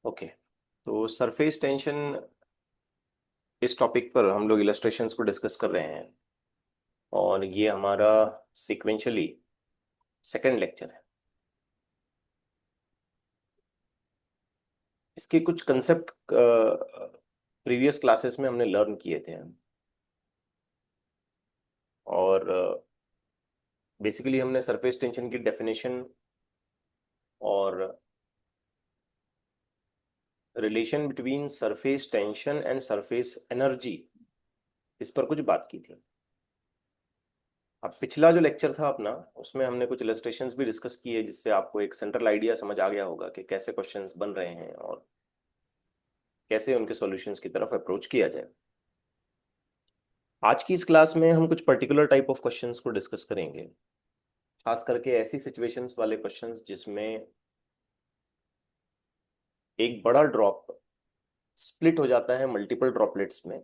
Okay, तो surface tension इस topic पर हम लोग इलस्ट्रेशंस को डिस्कस कर रहे हैं और ये हमारा सीक्वेंशियली सेकंड लेक्चर है। इसके कुछ कंसेप्ट प्रीवियस क्लासेस में हमने लर्न किए थे और बेसिकली हमने सरफेस टेंशन की डेफिनेशन और relation between surface tension and surface energy इस पर कुछ बात की थी। अब पिछला जो लेक्चर था अपना, उसमें हमने कुछ इलस्ट्रेशंस भी डिस्कस किए जिससे आपको एक सेंट्रल आइडिया समझ आ गया होगा कि कैसे क्वेश्चंस बन रहे हैं और कैसे उनके सॉल्यूशंस की तरफ अप्रोच किया जाए। आज की इस क्लास में हम कुछ पर्टिकुलर टाइप ऑफ क्वेश्चंस को डिस्कस करेंगे, खास करके ऐसी सिचुएशंस वाले क्वेश्चंस जिसमें एक बड़ा ड्रॉप स्प्लिट हो जाता है मल्टीपल ड्रॉपलेट्स में,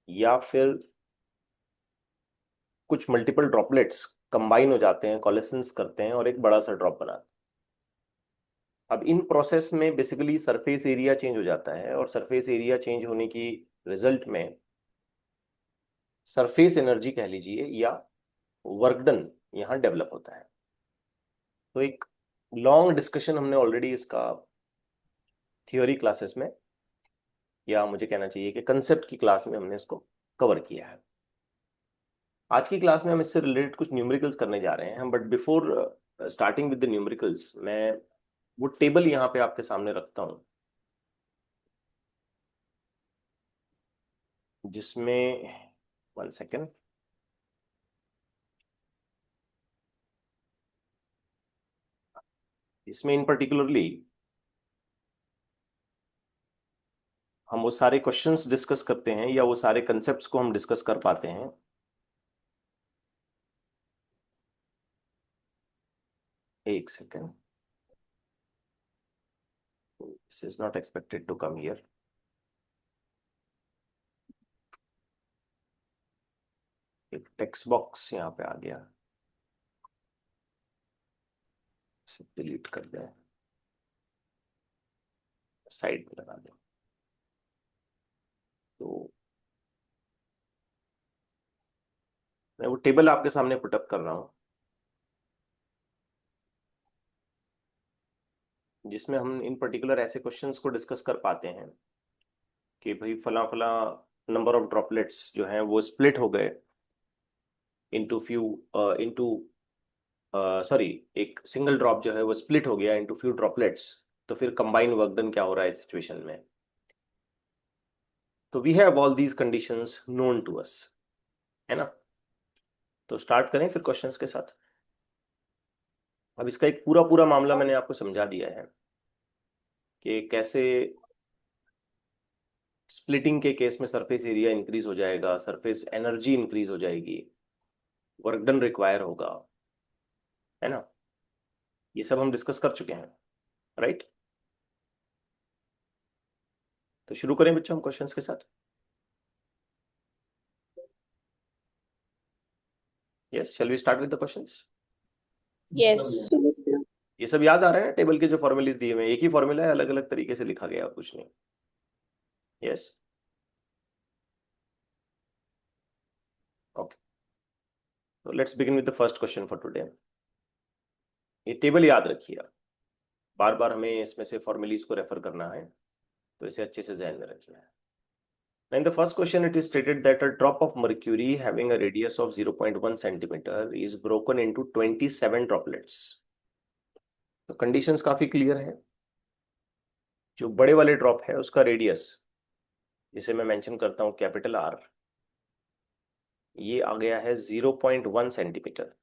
या फिर कुछ मल्टीपल ड्रॉपलेट्स कंबाइन हो जाते हैं, कोलेसेंस करते हैं और एक बड़ा सा ड्रॉप बनाते हैं। अब इन प्रोसेस में बेसिकली सरफेस एरिया चेंज हो जाता है और सरफेस एरिया चेंज होने की रिजल्ट में सरफेस एनर्जी कह लीजिए या वर्क डन यहाँ डेवलप होता है। तो एक लॉन्ग डिस्कशन हमने ऑलरेडी इसका थियोरी क्लासेस में, या मुझे कहना चाहिए कि कंसेप्ट की क्लास में हमने इसको कवर किया है। आज की क्लास में हम इससे रिलेटेड कुछ न्यूमेरिकल्स करने जा रहे हैं, but before starting with the numericals मैं वो टेबल यहाँ पे आपके सामने रखता हूँ जिसमें, वन सेकेंड, इसमें इन पर्टिकुलरली हम वो सारे क्वेश्चंस डिस्कस करते हैं या वो सारे कंसेप्ट्स को हम डिस्कस कर पाते हैं। एक second, this is not expected to come here. एक टेक्स्ट बॉक्स यहाँ पे आ गया, इसे डिलीट कर दें, साइड में लगा दें। तो मैं वो टेबल आपके सामने पुटअप कर रहा हूँ जिसमें हम इन पर्टिकुलर ऐसे क्वेश्चंस को डिस्कस कर पाते हैं कि भाई फला फला नंबर ऑफ ड्रॉपलेट्स जो हैं वो स्प्लिट हो गए इनटू फ्यू, इनटू सॉरी, एक सिंगल ड्रॉप जो है वो स्प्लिट हो गया इनटू फ्यू ड्रॉपलेट्स, तो फिर कंबाइन वर्क डन क्या हो रहा है इस सिचुएशन में। तो we have all these conditions known to us, है ना। तो स्टार्ट करें फिर क्वेश्चंस के साथ। अब इसका एक पूरा पूरा मामला मैंने आपको समझा दिया है कि कैसे स्प्लिटिंग के केस में सरफेस एरिया इंक्रीज हो जाएगा, सरफेस एनर्जी इंक्रीज हो जाएगी, वर्क डन रिक्वायर होगा, है ना। ये सब हम डिस्कस कर चुके हैं, राइट। तो शुरू करें बच्चों हम क्वेश्चंस के साथ। Yes, shall we start with the questions. Yes. ये सब याद आ रहा है ना, टेबल के जो फॉर्मूलेज दिए हुए हैं, एक ही फॉर्मूला है, अलग अलग तरीके से लिखा गया, कुछ नहीं। Yes, okay. तो let's begin with the first question for today. ये टेबल याद रखिए आप, बार बार हमें इसमें से फॉर्मूलीज को रेफर करना है, तो इसे अच्छे से ध्यान में रखिए। In the first question, it is stated that a drop of mercury having a radius of 0.1 centimeter is broken into 27 droplets. तो कंडीशंस काफी क्लियर है। जो बड़े वाले ड्रॉप है उसका रेडियस, जिसे मैं मेंशन करता हूं कैपिटल आर, ये आ गया है 0.1 सेंटीमीटर,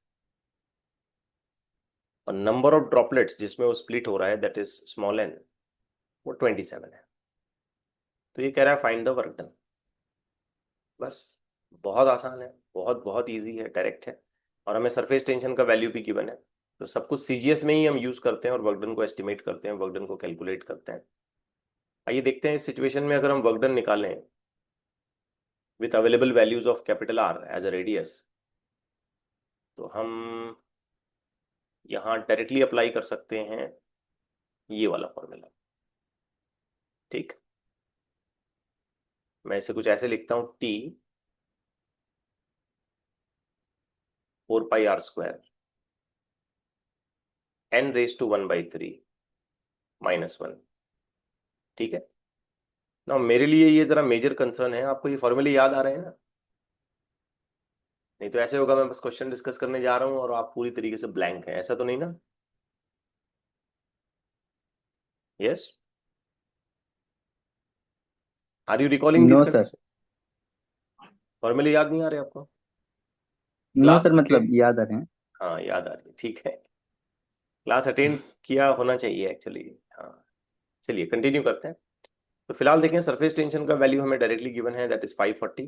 और नंबर ऑफ ड्रॉपलेट्स जिसमें वो स्प्लिट हो रहा है दैट इज स्मॉल एन, वो 27 है। तो ये कह रहा है फाइंड द वर्क डन। बस, बहुत आसान है, बहुत बहुत इजी है, डायरेक्ट है, और हमें सरफेस टेंशन का वैल्यू भी गिवन है। तो सब कुछ सीजीएस में ही हम यूज करते हैं और वर्कडन को एस्टिमेट करते हैं, वर्कडन को कैलकुलेट करते हैं। आइए देखते हैं इस सिचुएशन में अगर हम वर्कडन निकालें with available values of capital R as a radius, तो हम यहाँ डायरेक्टली अप्लाई कर सकते हैं ये वाला फॉर्मूला। ठीक, मैं इसे कुछ ऐसे लिखता हूं, टी 4πr² n⁻⁻³ -1। ठीक है ना, मेरे लिए ये जरा मेजर कंसर्न है, आपको ये फॉर्मूले याद आ रहे हैं ना? नहीं तो ऐसे होगा मैं बस क्वेश्चन डिस्कस करने जा रहा हूं और आप पूरी तरीके से ब्लैंक है, ऐसा तो नहीं ना? Yes, are you recalling this no sir. Condition? फॉर्मूले याद नहीं आ रहे आपको? नो क्लास सर, अटेंड, मतलब याद आ रहे हैं। हाँ याद आ रही है, ठीक है। क्लास अटेंड किया होना चाहिए एक्चुअली। हाँ, चलिए कंटिन्यू करते हैं। तो फिलहाल देखें, सरफेस टेंशन का वैल्यू हमें डायरेक्टली गिवन है, that is 540।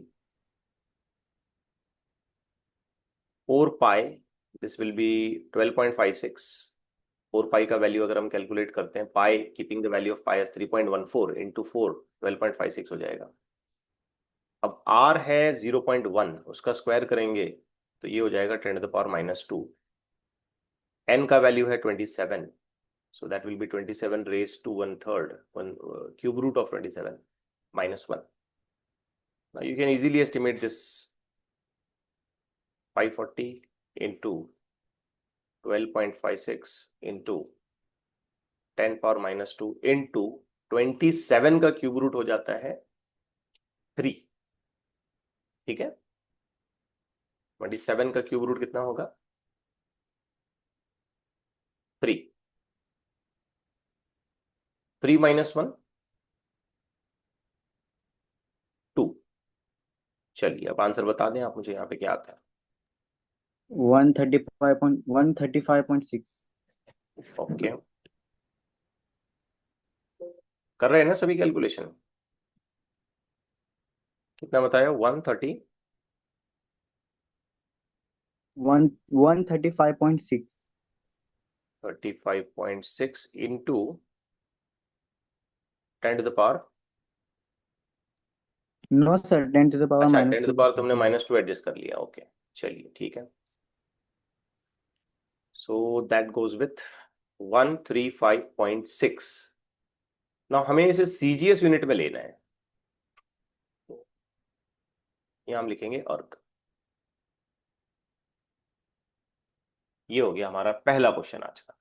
4 pi, this will be 12.56। 4 pi का वैल्यू अगर हम कैलकुलेट करते हैं, pi keeping the value of pi as 3.14 into 4, 12.56 हो जाएगा। अब आर है 0.1, उसका स्क्वायर करेंगे तो ये हो जाएगा 10⁻²। एन का वैल्यू है 27, so that will be 27 raised to 1/3, one cube root of 27 -1. Now you can easily estimate this, 540 into 12.56 into 10⁻² into 27 का क्यूब रूट हो जाता है 3। ठीक है, 27 का क्यूब रूट कितना होगा? 3। 3 -1 2। चलिए अब आंसर बता दें आप मुझे, यहाँ पे क्या आता है? 135.6। ओके, कर रहे हैं ना सभी कैलकुलेशन? कितना बताया? 130, 135.6। 35.6 into 10⁻। No sir, 10 to the power अच्छा, ten minus two to power तुमने लिखा है। -2 एडजस्ट कर लिया, ओके। चलिए ठीक है, सो दैट गोज विथ 135.6। ना हमें इसे सीजीएस यूनिट में लेना है, तो यहाँ हम लिखेंगे अर्ग। ये हो गया हमारा पहला क्वेश्चन आज का।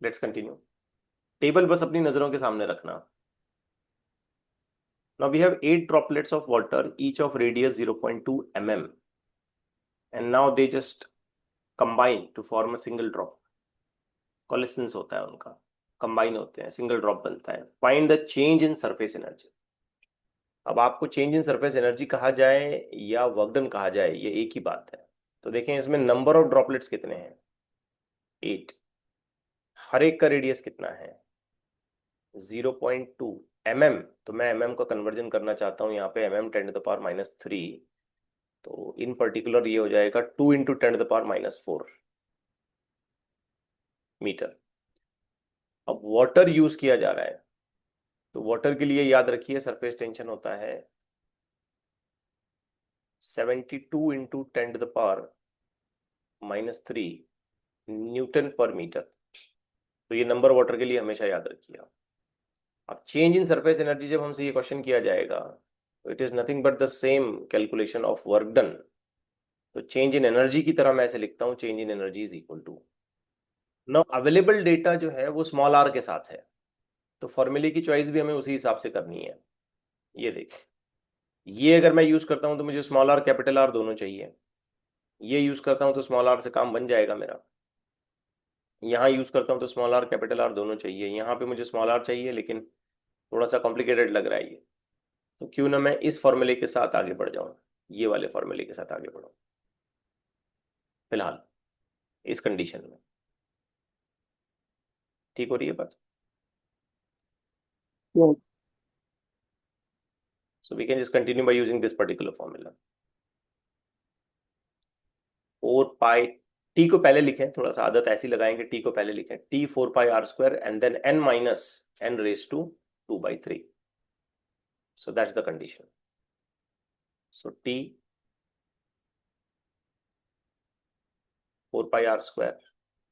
Let's continue. टेबल बस अपनी नजरों के सामने रखना। Now we have 8 droplets of water, each of radius 0.2 mm, and now they just combine to form a single drop. कोलिसेंस होता है उनका, कंबाइन होते हैं, सिंगल ड्रॉप बनता है। Find the change in surface energy. अब आपको चेंज इन सरफेस एनर्जी कहा जाए या वर्क डन कहा जाए, ये एक ही बात है। तो देखें इसमें नंबर ऑफ ड्रॉपलेट्स कितने हैं? 8। हर एक का रेडियस कितना है? 0.2 mm। तो मैं mm का कन्वर्जन करना चाहता हूँ यहाँ पे, mm 10⁻³ तो इन पर्टिकुलर ये हो जाएगा 2 इंटू 10⁻⁴ मीटर। अब वाटर यूज किया जा रहा है, तो वाटर के लिए याद रखिए सरफेस टेंशन होता है 72 इंटू 10⁻³ न्यूटन पर मीटर। तो ये नंबर वाटर के लिए हमेशा याद रखिए आप। अब चेंज इन सरफेस एनर्जी जब हमसे ये क्वेश्चन किया जाएगा, तो it is nothing but the same calculation of work done. तो चेंज इन एनर्जी की तरह मैं ऐसे लिखता हूँ, change in energy is equal to, now available data जो है वो स्मॉल आर के साथ है, तो फॉर्मूले की चॉइस भी हमें उसी हिसाब से करनी है। ये देखें, ये अगर मैं यूज करता हूं तो मुझे स्मॉल आर कैपिटल आर दोनों चाहिए। ये यूज करता हूं तो स्मॉल आर से काम बन जाएगा मेरा। यहाँ यूज करता हूँ तो स्मॉल आर कैपिटल आर दोनों चाहिए। यहाँ पे मुझे स्मॉल आर चाहिए, लेकिन थोड़ा सा कॉम्प्लिकेटेड लग रहा है ये, तो क्यों ना मैं इस फॉर्मूले के साथ आगे बढ़ जाऊं, ये वाले फॉर्मूले के साथ आगे बढ़ूं फिलहाल इस कंडीशन में। ठीक हो रही है बात? Yes. So we can just continue by using this particular formula. 4 pi, T को पहले लिखें, थोड़ा सा आदत ऐसी लगाएंगे, टी को पहले लिखें, T 4πr² and then n minus n raise to 2/3। So that's the condition. So t 4πr²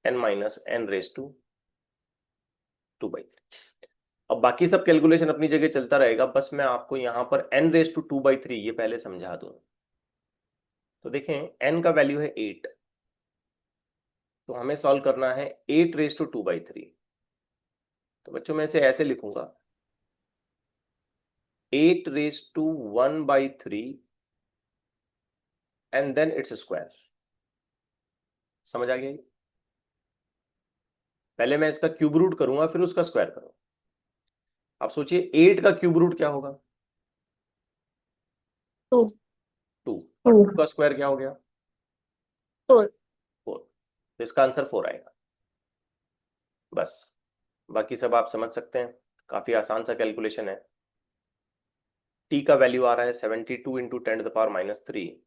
n minus n raised to 2/3। अब बाकी सब कैलकुलेशन अपनी जगह चलता रहेगा, बस मैं आपको यहाँ पर n⁻²/3 ये पहले समझा दूं। तो देखें n का वैल्यू है 8, तो हमें सॉल्व करना है 8⁻²/3। तो बच्चों मैं इसे ऐसे लिखूंगा, 8⁻1/3 एंड देन इट्स स्क्वायर। समझ आ गया ये? पहले मैं इसका क्यूब रूट करूंगा, फिर उसका स्क्वायर करूंगा। आप सोचिए 8 का क्यूब रूट क्या होगा? 2 2। और 2 का स्क्वायर क्या हो गया? 4 4। तो इसका आंसर 4 आएगा। बस, बाकी सब आप समझ सकते हैं, काफी आसान सा कैलकुलेशन है। टी का वैल्यू आ रहा है 72 इंटू 10⁻³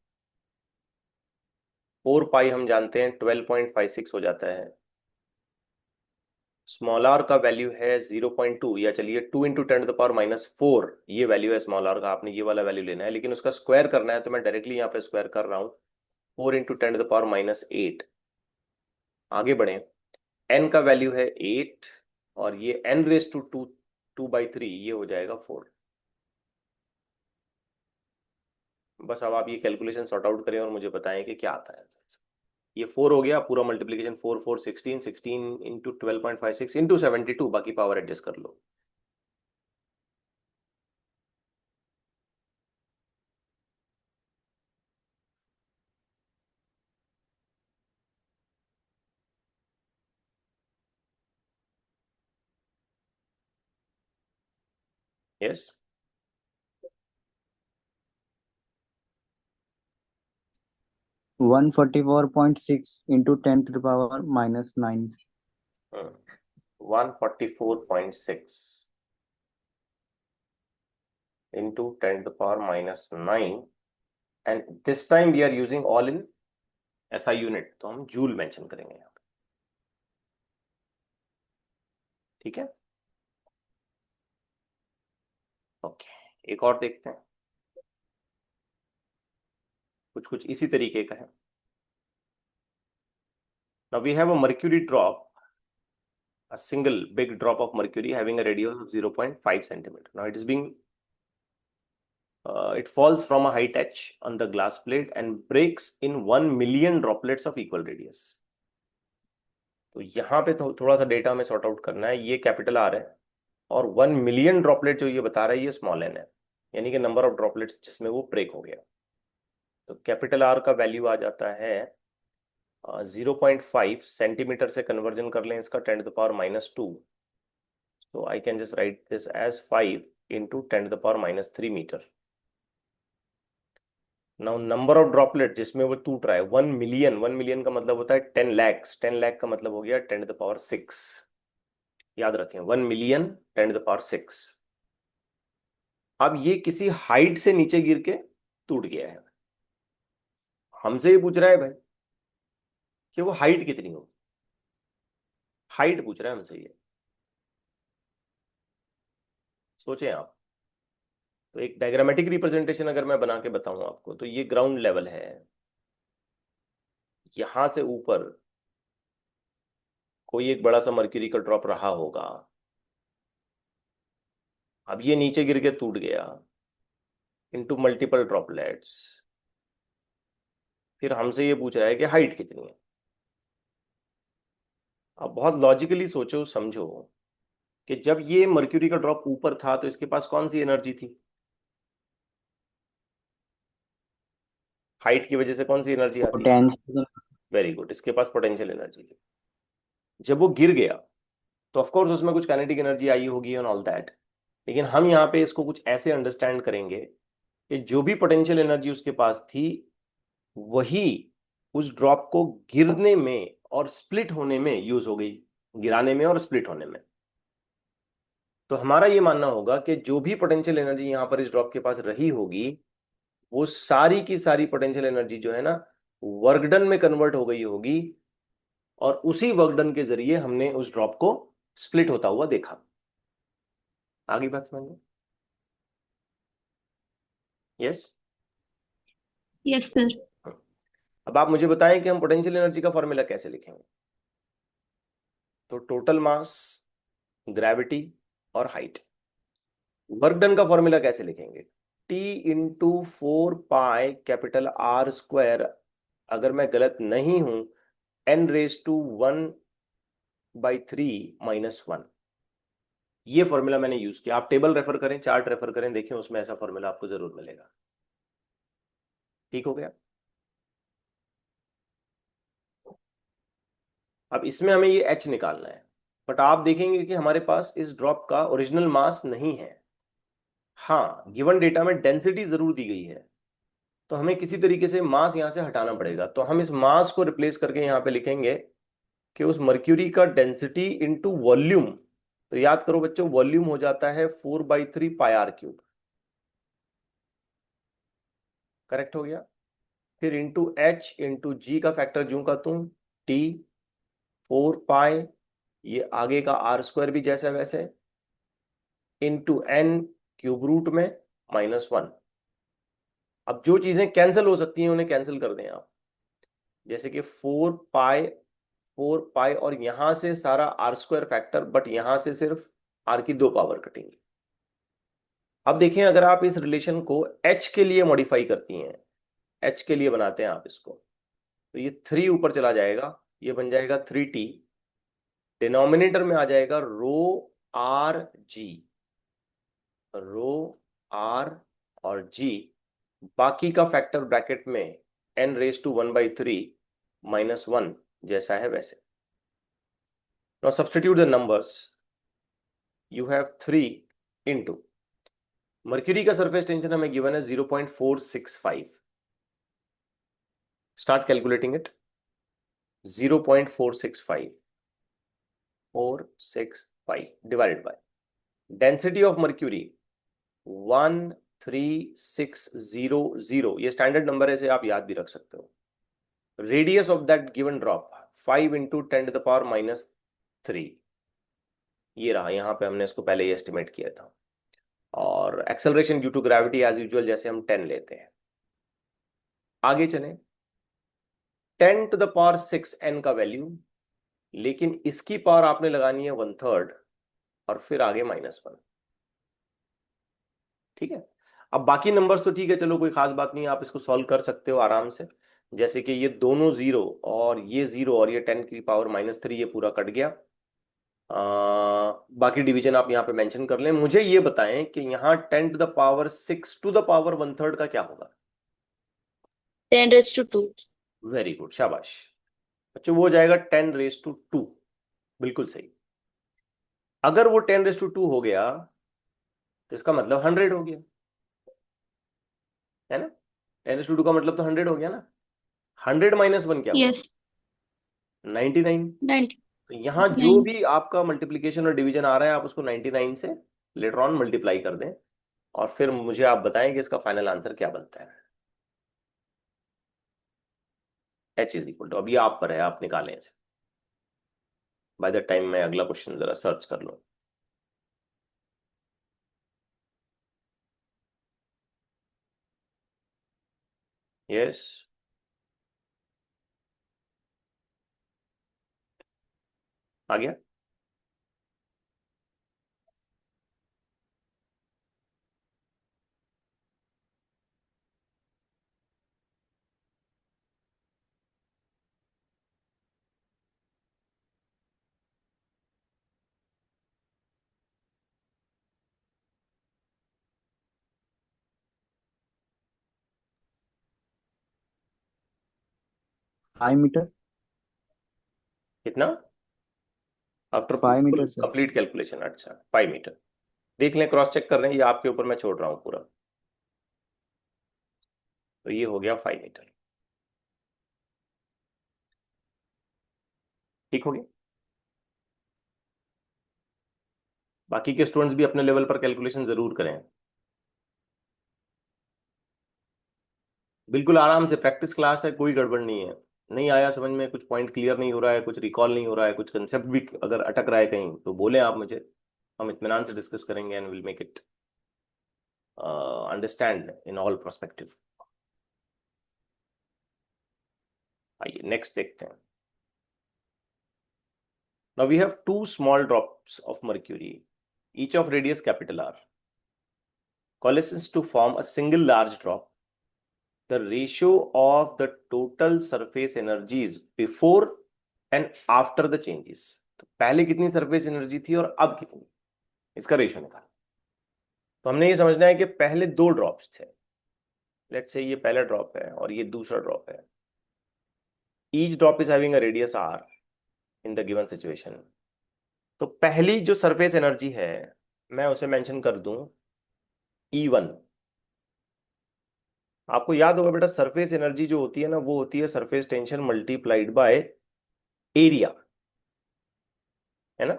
4 पाई हम जानते हैं 12.56 हो जाता है। स्मॉल आर का वैल्यू है 0.2, या चलिए 2 इंटू 10⁻⁴ ये वैल्यू है स्मॉल आर का। आपने ये वाला वैल्यू लेना है, लेकिन उसका स्क्वायर करना है, तो मैं डायरेक्टली यहाँ पे स्क्वायर कर रहा हूँ 4 इंटू 10⁻⁸। आगे बढ़े, n का वैल्यू है 8 और ये n⁻²/3 ये हो जाएगा 4। बस अब आप ये कैलकुलेशन सॉर्ट आउट करें और मुझे बताएं कि क्या आता है आंसर। ये 4 हो गया, पूरा मल्टीप्लीकेशन 4 4 16, 16 इंटू 12.56 इंटू 72, बाकी पावर एडजस्ट कर लो। Yes, 144.6 into 10⁻⁹ 144.6 into 10⁻⁹, and this time we are using all in SI unit, तो हम जूल मेंशन करेंगे यहाँ पे। ठीक है, ओके, एक और देखते हैं, कुछ कुछ इसी तरीके का है। Now we have a mercury drop, a single big drop of mercury having a radius of 0.5 centimeter. Now it is being it falls from a height h on the glass plate and breaks in 1 million droplets of equal radius. तो यहाँ पे थोड़ा सा data हमें sort out करना है। ये capital R है और 1 मिलियन ड्रॉपलेट जो ये बता रहा है ये स्मॉल एन है, यानी कि नंबर ऑफ ड्रॉपलेट्स जिसमें वो ब्रेक हो गया। तो कैपिटल आर का वैल्यू आ जाता है 0.5 सेंटीमीटर से कन्वर्जन कर लें इसका 10⁻²। तो I can just write this as 5 into 10⁻³ metre. Now number of droplet जिसमें वो टूट रहा है 1 मिलियन। 1 मिलियन का मतलब होता है 10 लैक्स। 10 लाख का मतलब हो गया 10⁻⁶। याद रखें, 1 मिलियन 10⁻⁶। अब ये किसी हाइट से नीचे गिर के टूट गया है। हमसे ये पूछ रहा है भाई कि वो हाइट कितनी हो, हाइट पूछ रहा है हमसे ये। सोचें आप, तो एक डायग्रामेटिक रिप्रेजेंटेशन अगर मैं बना के बताऊं आपको, तो ये ग्राउंड लेवल है, यहां से ऊपर कोई एक बड़ा सा मर्क्यूरी का ड्रॉप रहा होगा। अब ये नीचे गिर के टूट गया इनटू मल्टीपल ड्रॉपलेट्स, फिर हमसे ये पूछ रहा है कि हाइट कितनी है। अब बहुत लॉजिकली सोचो समझो कि जब ये मर्क्यूरी का ड्रॉप ऊपर था तो इसके पास कौन सी एनर्जी थी? हाइट की वजह से कौन सी एनर्जी आती है? potential वेरी गुड, इसके पास पोटेंशियल एनर्जी थी। जब वो गिर गया तो ऑफ कोर्स उसमें कुछ काइनेटिक एनर्जी आई होगी एंड ऑल दैट, लेकिन हम यहाँ पे इसको कुछ ऐसे अंडरस्टैंड करेंगे कि जो भी पोटेंशियल एनर्जी उसके पास थी वही उस ड्रॉप को गिरने में और स्प्लिट होने में यूज हो गई, गिराने में और स्प्लिट होने में। तो हमारा ये मानना होगा कि जो भी पोटेंशियल एनर्जी यहाँ पर इस ड्रॉप के पास रही होगी वो सारी की सारी पोटेंशियल एनर्जी जो है ना वर्क डन में कन्वर्ट हो गई होगी, और उसी वर्क डन के जरिए हमने उस ड्रॉप को स्प्लिट होता हुआ देखा। आगे बात समझ में? यस। Yes sir. अब आप मुझे बताएं कि हम पोटेंशियल एनर्जी का फॉर्मूला कैसे लिखेंगे। तो टोटल मास ग्रेविटी और हाइट। वर्क डन का फॉर्मूला कैसे लिखेंगे? T into 4 pi capital R square, अगर मैं गलत नहीं हूं, n⁻⁻³ ये फॉर्मूला मैंने यूज किया। आप टेबल रेफर करें, चार्ट रेफर करें, देखें उसमें ऐसा फॉर्मूला आपको जरूर मिलेगा। ठीक हो गया। अब इसमें हमें ये h निकालना है, बट आप देखेंगे कि हमारे पास इस ड्रॉप का ओरिजिनल मास नहीं है। हाँ, गिवन डेटा में डेंसिटी जरूर दी गई है, तो हमें किसी तरीके से मास यहां से हटाना पड़ेगा। तो हम इस मास को रिप्लेस करके यहां पे लिखेंगे कि उस मर्क्यूरी का डेंसिटी इंटू वॉल्यूम। तो याद करो बच्चों, वॉल्यूम हो जाता है 4/3 πr³। करेक्ट हो गया। फिर इंटू h इंटू जी का फैक्टर जूं का तुम, t 4 पाई, ये आगे का r स्क्वायर भी जैसा वैसे, इंटू n³ में -1। अब जो चीजें कैंसिल हो सकती हैं उन्हें कैंसिल कर दें आप, जैसे कि 4 पाई और यहां से सारा r² फैक्टर, बट यहां से सिर्फ r की 2 पावर कटेंगी। अब देखें, अगर आप इस रिलेशन को h के लिए मॉडिफाई करती हैं, h के लिए बनाते हैं आप इसको, तो ये 3 ऊपर चला जाएगा, ये बन जाएगा 3t। डिनोमिनेटर में आ जाएगा ρ और g, बाकी का फैक्टर ब्रैकेट में n⁻⁻³ जैसा है वैसे। Now substitute the numbers. You have 3 into mercury का सरफेस टेंशन हमें गिवन है 0.465। Start calculating it. 0.465 divided by density of mercury 13600। ये स्टैंडर्ड नंबर है, इसे आप याद भी रख सकते हो। Radius of that given drop 5 into 10⁻³ ये रहा। यहां पे हमने इसको पहले ही एस्टिमेट किया था। और acceleration due to gravity as usual जैसे हम 10 लेते हैं। आगे चलें, 10⁻6 n का वैल्यू, लेकिन इसकी पावर आपने लगानी है 1/3 और फिर आगे -1। ठीक है। अब बाकी नंबर्स तो ठीक है, चलो कोई खास बात नहीं, आप इसको सॉल्व कर सकते हो आराम से। जैसे कि ये दोनों 0 और ये 0 और ये 10 की पावर -3, ये पूरा कट गया। बाकी डिवीजन आप यहाँ पे मेंशन कर लें। मुझे ये बताएं कि यहाँ 10⁻6 टू द पावर 1/3 का क्या होगा? 10⁻²। वेरी गुड, शाबाश बच्चों, वो हो जाएगा 10⁻²। बिल्कुल सही। अगर वो 10⁻² हो गया तो इसका मतलब 100 हो गया, है ना? 10⁻² का मतलब तो 100 हो गया ना। 100 -1 क्या हुआ? यस। 99। 90। तो यहाँ जो भी आपका मल्टीप्लीकेशन और डिवीजन आ रहा है, आप उसको 99 से लेटर ऑन मल्टीप्लाई कर दें, और फिर मुझे आप बताएं कि इसका फाइनल आंसर क्या बनता है। h इज इक्वल टू, अभी आप पर है, आप निकालें इसे। बाय द टाइम मैं अगला क्वेश्चन जरा सर्च कर लूं। यस, आ गया। Five metre. कितना? After 5 metre sir. Complete calculation, अच्छा 5 मीटर। देख लें, क्रॉस चेक कर रहे हैं, ये आपके ऊपर मैं छोड़ रहा हूं पूरा। तो ये हो गया 5 मीटर। ठीक हो गया। बाकी के स्टूडेंट्स भी अपने लेवल पर कैलकुलेशन जरूर करें। बिल्कुल आराम से, प्रैक्टिस क्लास है, कोई गड़बड़ नहीं है। नहीं आया समझ में, कुछ पॉइंट क्लियर नहीं हो रहा है, कुछ रिकॉल नहीं हो रहा है, कुछ कंसेप्ट भी अगर अटक रहा है कहीं, तो बोले आप मुझे, हम इत्मीनान से डिस्कस करेंगे and will make it understand in all perspective. आइए नेक्स्ट देखते हैं। Now we have two small drops of mercury, each of radius capital R, coalesces to form a single large drop. The ratio of the total surface energies before and after the changes. तो पहले कितनी surface energy थी और अब कितनी, इसका ratio निकाल। तो हमने ये समझना है कि पहले दो ड्रॉप्स थे, लेट्स से ये पहला ड्रॉप है और ये दूसरा ड्रॉप है। Each drop is having a radius r in the given situation. तो पहली जो सरफेस एनर्जी है मैं उसे मेंशन कर दूं E1। आपको याद होगा बेटा, सरफेस एनर्जी जो होती है ना, वो होती है surface tension multiplied by area, है ना।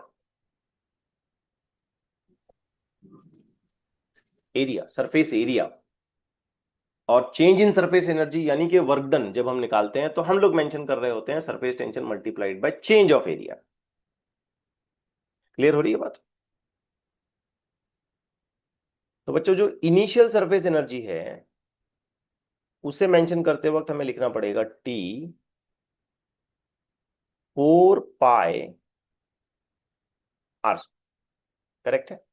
Area, surface area. और चेंज इन सरफेस एनर्जी यानी कि वर्क डन जब हम निकालते हैं तो हम लोग मेंशन कर रहे होते हैं surface tension multiplied by change of area. Clear हो रही है बात। तो बच्चों जो इनिशियल सरफेस एनर्जी है उसे मेंशन करते वक्त हमें लिखना पड़ेगा T 4 पाई r, करेक्ट है।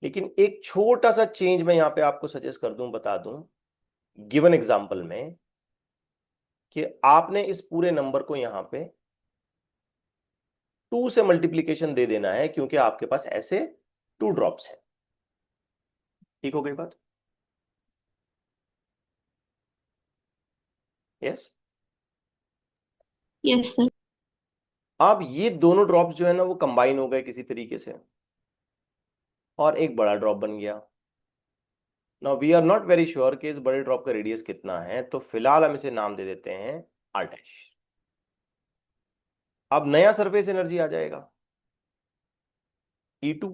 लेकिन एक छोटा सा चेंज मैं यहां पे आपको सजेस्ट कर दूं, बता दूं गिवन एग्जांपल में, कि आपने इस पूरे नंबर को यहां पे 2 से मल्टीप्लीकेशन दे देना है, क्योंकि आपके पास ऐसे 2 ड्रॉप्स हैं। ठीक हो गई बात। यस। Yes, sir. अब ये दोनों ड्रॉप्स जो है ना वो कंबाइन हो गए किसी तरीके से और एक बड़ा ड्रॉप बन गया। Now we are not very sure कि इस बड़े ड्रॉप का रेडियस कितना है, तो फिलहाल हम इसे नाम दे देते हैं r डैश। अब नया सरफेस एनर्जी आ जाएगा E2,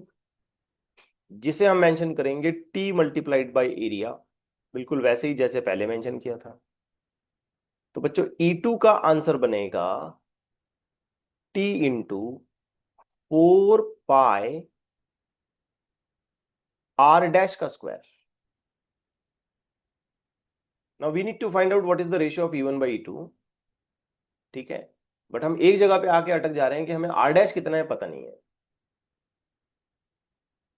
जिसे हम मेंशन करेंगे T मल्टीप्लाइड बाय एरिया, बिल्कुल वैसे ही जैसे पहले मेंशन किया था। तो बच्चों E2 का आंसर बनेगा T into 4 pi r dash का square. Now we need to find out what is the ratio of E1 by E2। ठीक है, बट हम एक जगह पे आके अटक जा रहे हैं कि हमें r डैश कितना है पता नहीं है।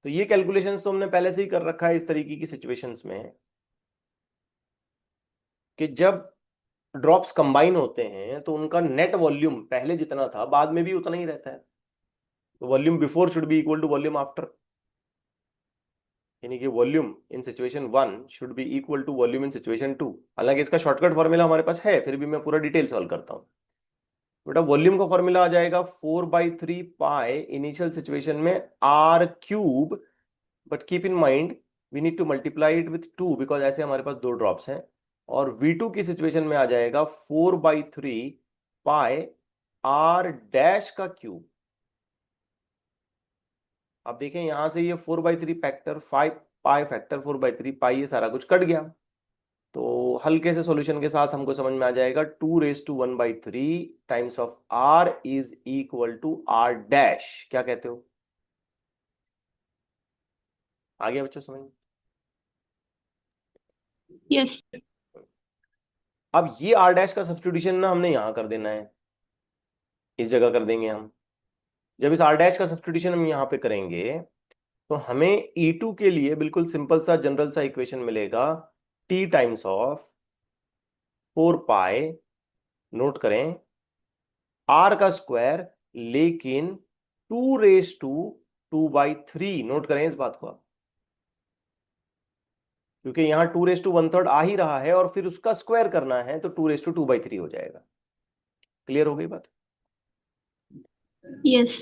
तो ये कैलकुलेशंस तो हमने पहले से ही कर रखा है इस तरीके की सिचुएशंस में, कि जब ड्रॉप्स कंबाइन होते हैं तो उनका नेट वॉल्यूम पहले जितना था बाद में भी उतना ही रहता है। तो volume before should be equal to volume after, यानी कि volume in situation 1 should be equal to volume in situation 2। हालांकि इसका शॉर्टकट फॉर्मूला हमारे पास है, फिर भी मैं पूरा डिटेल सॉल्व करता हूं। बेटा वॉल्यूम का फॉर्मूला आ जाएगा 4/3 पाई इनिशियल सिचुएशन में r cube, but keep in mind we need to multiply it with 2 because ऐसे हमारे पास दो ड्रॉप्स हैं। और V2 की सिचुएशन में आ जाएगा 4/3 पाई r डैश का क्यूब। अब देखें यहां से ये 4/3 फैक्टर 5 पाई फैक्टर 4/3 पाई, ये सारा कुछ कट गया। तो हल्के से सॉल्यूशन के साथ हमको समझ में आ जाएगा 2⁻⁻³ times of r is equal to r dash. क्या कहते हो, आ गया बच्चों समझ में? Yes. अब ये r डैश का सब्स्टिट्यूशन ना हमने यहां कर देना है, इस जगह कर देंगे हम। जब इस r डैश का सब्स्टिट्यूशन हम यहां पे करेंगे तो हमें E2 के लिए बिल्कुल सिंपल सा जनरल सा इक्वेशन मिलेगा, t times of 4 pi, note करें r का स्क्वायर, लेकिन 2⁻²/3, नोट करें इस बात को आप, क्योंकि यहां 2⁻⅓ आ ही रहा है और फिर उसका स्क्वायर करना है तो 2⁻2/3 हो जाएगा। क्लियर हो गई बात। Yes.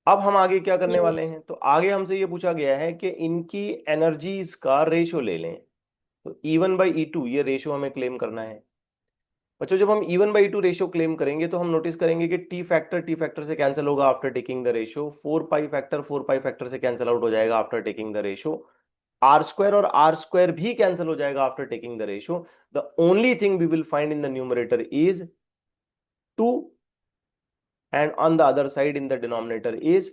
अब हम आगे क्या करने वाले हैं, तो आगे हमसे ये पूछा गया है कि इनकी एनर्जीज का रेशियो ले लें। तो E1/E2 ये रेशियो हमें क्लेम करना है। बच्चों जब हम E1/E2 रेशियो क्लेम करेंगे तो हम नोटिस करेंगे कि T फैक्टर से कैंसिल होगा after taking the ratio, 4 pi factor से कैंसिल आउट हो जाएगा after taking the ratio, r square और r स्क्वायर भी कैंसिल हो जाएगा after taking the ratio. The only thing we will find in the numerator is 2 and on the other side in the denominator is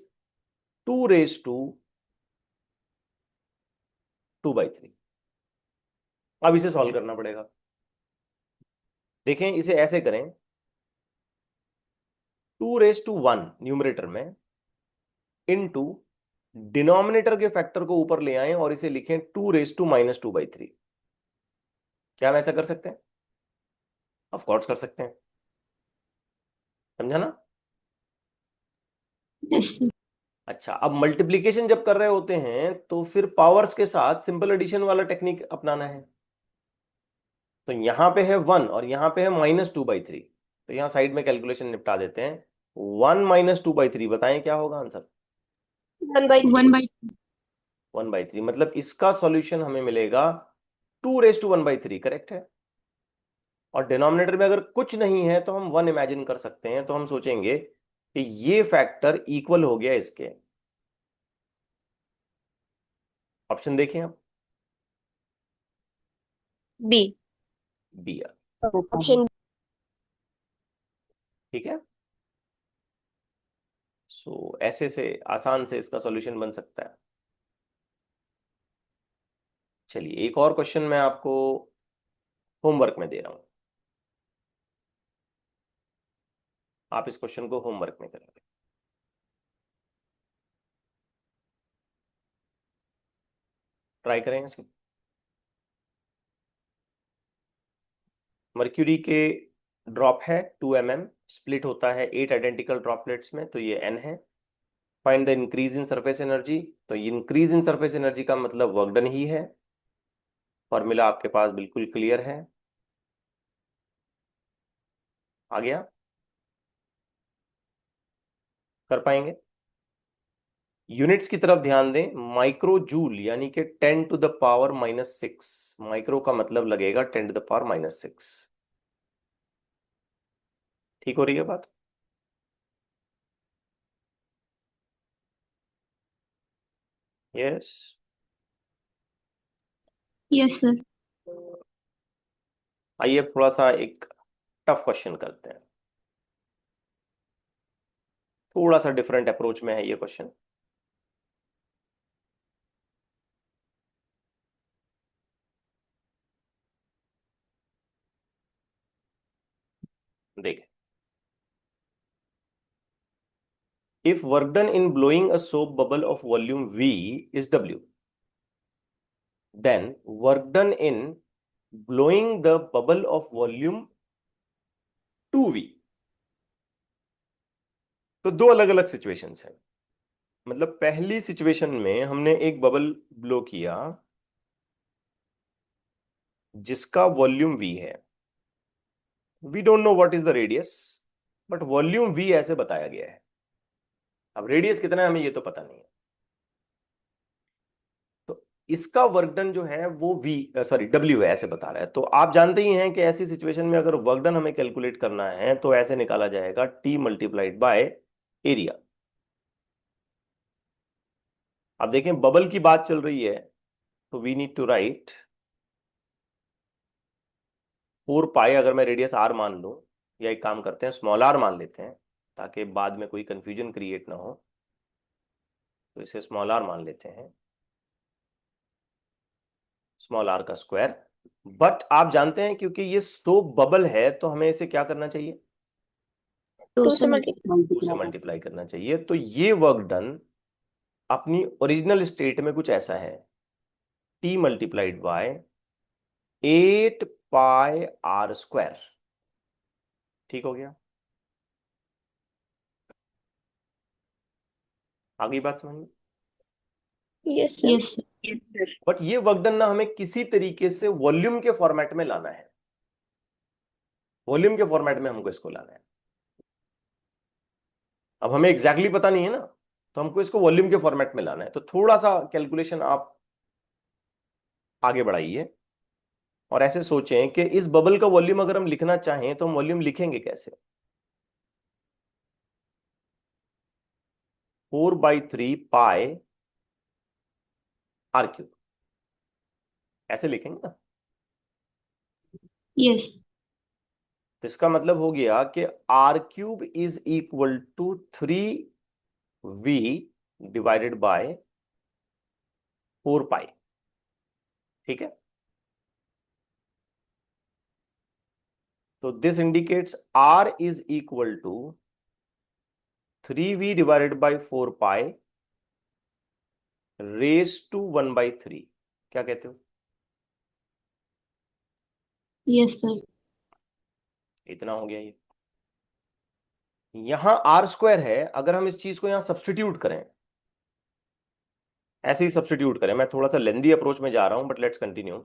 2⁻²/3। अब इसे solve करना पड़ेगा। देखें इसे ऐसे करें, 2⁻1 न्यूमरेटर में इनटू डिनोमिनेटर के फैक्टर को ऊपर ले आए और इसे लिखें 2⁻²/3। क्या हम ऐसा कर सकते हैं? ऑफ कोर्स कर सकते हैं। समझा ना? Yes, sir. अच्छा, अब मल्टीप्लीकेशन जब कर रहे होते हैं तो फिर पावर्स के साथ सिंपल एडिशन वाला टेक्निक अपनाना है। तो यहां पे है 1 और यहां पे है -2/3, तो यहां साइड में कैलकुलेशन निपटा देते हैं। 1 - 2/3 बताएं क्या होगा आंसर? 1/3. 1/3 मतलब इसका सॉल्यूशन हमें मिलेगा 2⁻1/3। करेक्ट है। और डिनोमिनेटर में अगर कुछ नहीं है तो हम 1 इमेजिन कर सकते हैं, तो हम सोचेंगे कि ये फैक्टर इक्वल हो गया इसके। ऑप्शन देखें आप। B. बी। Option. ठीक है। सो ऐसे से आसान से इसका सॉल्यूशन बन सकता है। चलिए एक और क्वेश्चन मैं आपको होमवर्क में दे रहा हूं, आप इस क्वेश्चन को होमवर्क में करेंगे। ट्राई करें इसको। मर्क्यूरी के ड्रॉप है 2 mm, स्प्लिट होता है 8 आइडेंटिकल ड्रॉपलेट्स में, तो ये n है। Find the increase in surface energy, तो इंक्रीज इन सरफेस एनर्जी का मतलब वर्क डन ही है। फॉर्मूला आपके पास बिल्कुल क्लियर है। आ गया? कर पाएंगे? यूनिट्स की तरफ ध्यान दें। माइक्रो जूल यानी कि 10⁻⁻6। माइक्रो का मतलब लगेगा 10⁻⁻6। ठीक हो रही है बात? यस। Yes, sir. आइए थोड़ा सा एक टफ क्वेश्चन करते हैं। थोड़ा सा डिफरेंट अप्रोच में है ये क्वेश्चन। देखें। If work done in blowing a soap bubble of volume V is W, then work done in blowing the bubble of volume 2V। तो दो अलग अलग सिचुएशंस हैं। मतलब पहली सिचुएशन में हमने एक बबल ब्लो किया जिसका वॉल्यूम V है। We don't know what is the radius, but volume V ऐसे बताया गया है। अब रेडियस कितना है हमें ये तो पता नहीं है। तो इसका वर्क डन जो है वो W है ऐसे बता रहा है। तो आप जानते ही हैं कि ऐसी सिचुएशन में अगर वर्क डन हमें कैलकुलेट करना है तो ऐसे निकाला जाएगा T मल्टीप्लाइड बाय एरिया। अब देखें बबल की बात चल रही है तो वी नीड टू राइट 4 पाई। अगर मैं रेडियस R मान लूं, या एक काम करते हैं स्मॉल r मान लेते हैं ताकि बाद में कोई कंफ्यूजन क्रिएट ना हो, तो इसे स्मॉल r मान लेते हैं, स्मॉल r का स्क्वायर। बट आप जानते हैं क्योंकि ये सोप बबल है तो हमें इसे क्या करना चाहिए? 2 से multiply. 2 से मल्टीप्लाई करना चाहिए। तो ये वर्क डन अपनी ओरिजिनल स्टेट में कुछ ऐसा है, T मल्टीप्लाइड बाय 8πr²। ठीक हो गया? आगे बात समझ में? Yes, sir. Yes, sir. But ये वर्क डन ना हमें किसी तरीके से वॉल्यूम के फॉर्मेट में लाना है। वॉल्यूम के फॉर्मेट में हमको इसको लाना है। अब हमें एग्जैक्टली पता नहीं है ना, तो हमको इसको वॉल्यूम के फॉर्मेट में लाना है। तो थोड़ा सा कैलकुलेशन आप आगे बढ़ाइए और ऐसे सोचें कि इस बबल का वॉल्यूम अगर हम लिखना चाहें तो हम वॉल्यूम लिखेंगे कैसे? 4/3 πr³ ऐसे लिखेंगे ना। Yes. तो इसका मतलब हो गया कि r³ is equal to 3V divided by 4 pi. ठीक है। तो this indicates r is equal to 3v divided by 4 pi raise to 1/3, क्या कहते हो? Yes sir. इतना हो गया ये। यहां आर स्क्वायर है, अगर हम इस चीज को यहां सब्सटीट्यूट करें, ऐसे ही सब्सटीट्यूट करें, मैं थोड़ा सा लेंदी अप्रोच में जा रहा हूं but let's continue.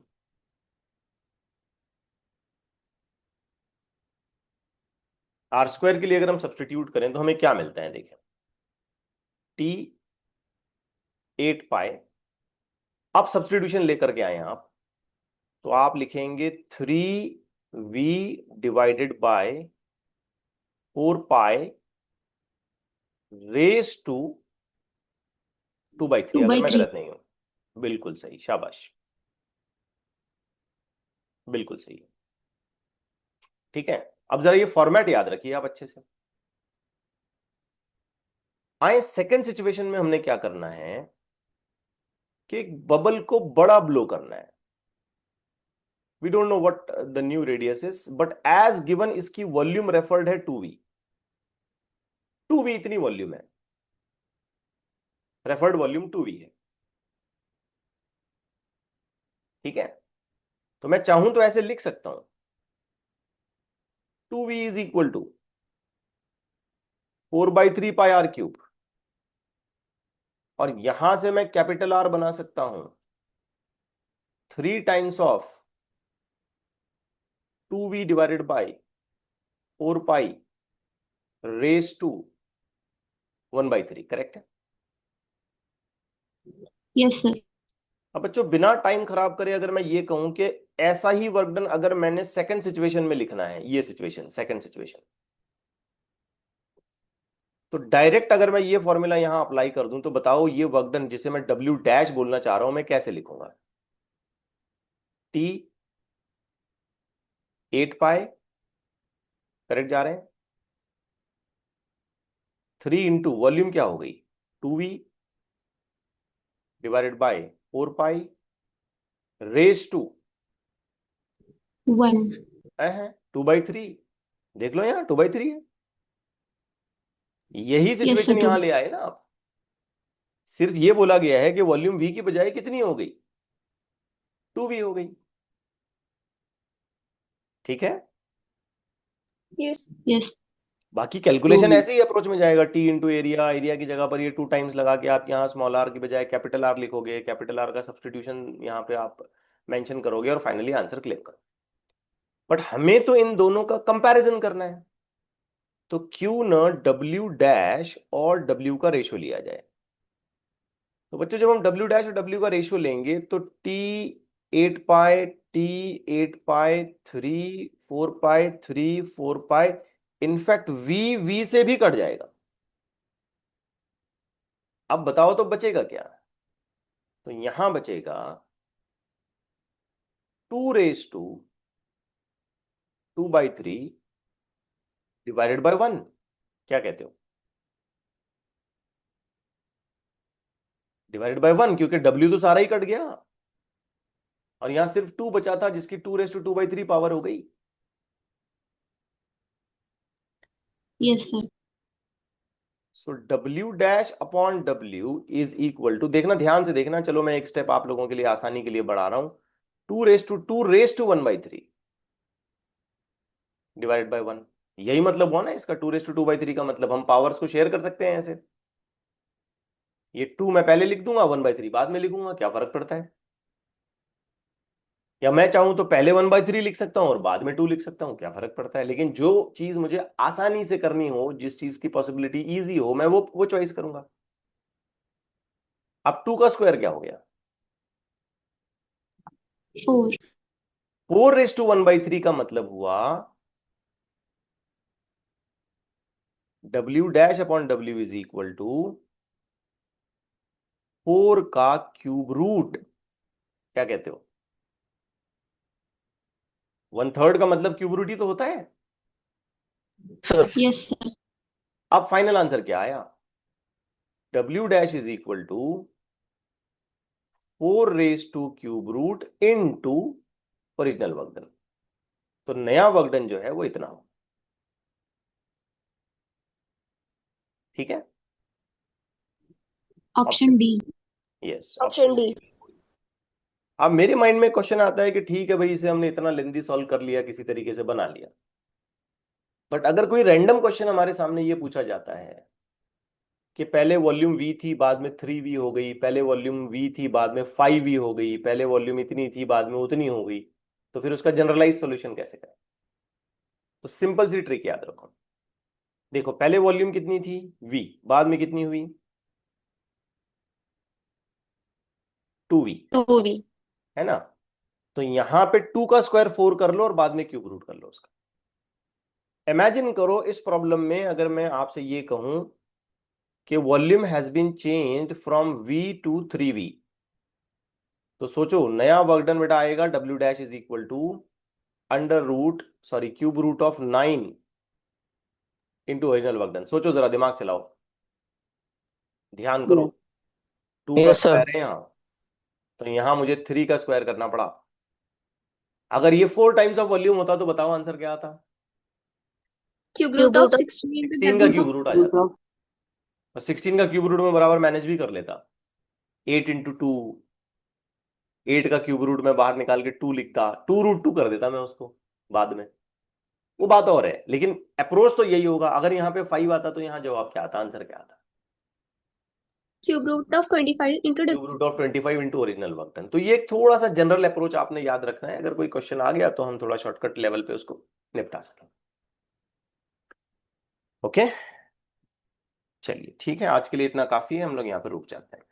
R square के लिए अगर हम सब्सटीट्यूट करें तो हमें क्या मिलता है, देखें, टी 8 पाई। अब सब्सटीट्यूशन लेकर के आए आप, तो आप लिखेंगे 3v divided by 4 pi raise to 2/3, अगर मैं 2/3। गलत नहीं हूं। बिल्कुल सही, शाबाश, बिल्कुल सही है। ठीक है, अब जरा ये फॉर्मेट याद रखिए आप अच्छे से। आए सेकंड सिचुएशन में हमने क्या करना है कि एक बबल को बड़ा ब्लो करना है। We don't know what the new radius is, but as given इसकी वॉल्यूम रेफर्ड है 2v। 2v इतनी वॉल्यूम है, रेफर्ड वॉल्यूम 2v है। ठीक है, तो मैं चाहूं तो ऐसे लिख सकता हूं, 2v is equal to 4/3 pi r cube, और यहां से मैं कैपिटल आर बना सकता हूं 3 times of 2v divided by 4 pi raise to 1/3, correct है? Yes sir. अब बच्चों बिना टाइम खराब करे अगर मैं ये कहूं कि ऐसा ही वर्क डन अगर मैंने सेकंड सिचुएशन में लिखना है, ये सिचुएशन सेकंड सिचुएशन, तो डायरेक्ट अगर मैं ये फॉर्मूला यहां अप्लाई कर दूं तो बताओ ये वर्क डन जिसे मैं डब्ल्यू डैश बोलना चाह रहा हूं मैं कैसे लिखूंगा? टी 8 पाई, करेक्ट जा रहे हैं, 3 इंटू वॉल्यूम क्या हो गई 2v divided by 4 pi raise to 1। है 2/3। देख लो यहां 2/3 है। यही यस सिचुएशन सर। 2। यहां ले आए ना आप, सिर्फ ये बोला गया है कि वॉल्यूम v की बजाय कितनी हो गई 2v हो गई। ठीक है, यस यस। बाकी कैलकुलेशन ऐसे ही अप्रोच में जाएगा, टी इंटू एरिया, एरिया की जगह पर ये 2 टाइम्स लगा के आप यहाँ स्मॉल आर की बजाय कैपिटल आर लिखोगे, कैपिटल आर का सब्सटीट्यूशन यहाँ पे आप मेंशन करोगे और फाइनली आंसर क्लेम करो। बट हमें तो इन दोनों का कंपैरिजन करना है, तो क्यों न डब्ल्यू डैश और डब्ल्यू का रेशियो लिया जाए। तो बच्चों जब हम डब्ल्यू डैश और डब्ल्यू का रेशियो लेंगे तो T 8 pi, T 8 pi 3 4 pi 3 4 pi, in fact we से भी कट जाएगा। अब बताओ तो बचेगा क्या? तो यहां बचेगा 2 रेस टू 2/3 डिवाइडेड बाय 1, क्या कहते हो? डिवाइडेड बाय 1, क्योंकि W तो सारा ही कट गया और यहां सिर्फ 2 बचा था जिसकी 2 रेस टू 2/3 पावर हो गई। Yes sir. So W dash upon W is equal to, देखना ध्यान से देखना, चलो मैं एक स्टेप आप लोगों के लिए आसानी के लिए बढ़ा रहा हूं, 2 रेस टू 1/3 डिवाइडेड बाय 1। यही मतलब हुआ ना इसका, 2 रेस टू 2/3 का मतलब हम पावर्स को शेयर कर सकते हैं ऐसे। ये 2 मैं पहले लिख दूंगा, 1/3 बाद में लिखूंगा, क्या फर्क पड़ता है? या मैं चाहूं तो पहले 1/3 लिख सकता हूं और बाद में 2 लिख सकता हूं, क्या फर्क पड़ता है? लेकिन जो चीज मुझे आसानी से करनी हो, जिस चीज की पॉसिबिलिटी इजी हो, मैं वो चॉइस करूंगा। अब 2 का स्क्वायर क्या हो गया? 4। 4 रेस टू 1/3 का मतलब हुआ W dash upon W is equal to 4 का क्यूब रूट, क्या कहते हो? 1/3 का मतलब क्यूब रूट ही तो होता है। Yes sir. अब फाइनल आंसर क्या आया? W dash is equal to 4 raise to cube root into original work done. तो नया वर्कडन जो है वो इतना हो। ठीक है, option D. Yes option D. अब मेरे माइंड में क्वेश्चन आता है कि ठीक है भाई, इसे हमने इतना लेंथी सॉल्व कर लिया, किसी तरीके से बना लिया, बट अगर कोई रैंडम क्वेश्चन हमारे सामने ये पूछा जाता है कि पहले वॉल्यूम v थी, बाद में 3v हो गई, पहले वॉल्यूम v थी, बाद में 5v हो गई, पहले वॉल्यूम इतनी थी, बाद में उतनी हो गई, तो फिर उसका जनरलाइज सॉल्यूशन कैसे करें? तो सिंपल सी ट्रिक याद रखो। देखो, पहले वॉल्यूम कितनी थी v, बाद में कितनी हुई 2v, 2v। है ना? तो यहां पे 2 का स्क्वायर 4 कर लो और बाद में क्यूब रूट कर लो उसका। इमेजिन करो इस प्रॉब्लम में अगर मैं आपसे ये कहूं कि volume has been changed from v to 3v, तो सोचो नया वर्क डन बेटा आएगा w dash is equal to cube root of 9 into original work done. सोचो जरा, दिमाग चलाओ, ध्यान करो। 2 का यस सर। स्क्वायर है यहाँ, तो यहां मुझे 3 का स्क्वायर करना पड़ा। अगर ये 4 टाइम्स ऑफ वॉल्यूम होता तो बताओ आंसर क्या आता? क्यूब रूट ऑफ 16 का क्यूब रूट आ जाता, और 16 का क्यूब रूट में बराबर मैनेज भी कर लेता। 8 इंटू 2, 8 का क्यूब रूट में बाहर निकाल के 2 लिखता, 2√2 कर देता मैं उसको बाद में, वो बात और है, लेकिन अप्रोच तो यही होगा। अगर यहाँ पे 5 आता तो यहाँ जवाब क्या आता, आंसर क्या आता? Cube root of 25 into cube root of 25 into original work done. तो ये एक थोड़ा सा जनरल अप्रोच आपने याद रखना है, अगर कोई क्वेश्चन आ गया तो हम थोड़ा शॉर्टकट लेवल पे उसको निपटा सकें। ओके, चलिए ठीक है, आज के लिए इतना काफी है, हम लोग यहाँ पे रुक जाते हैं।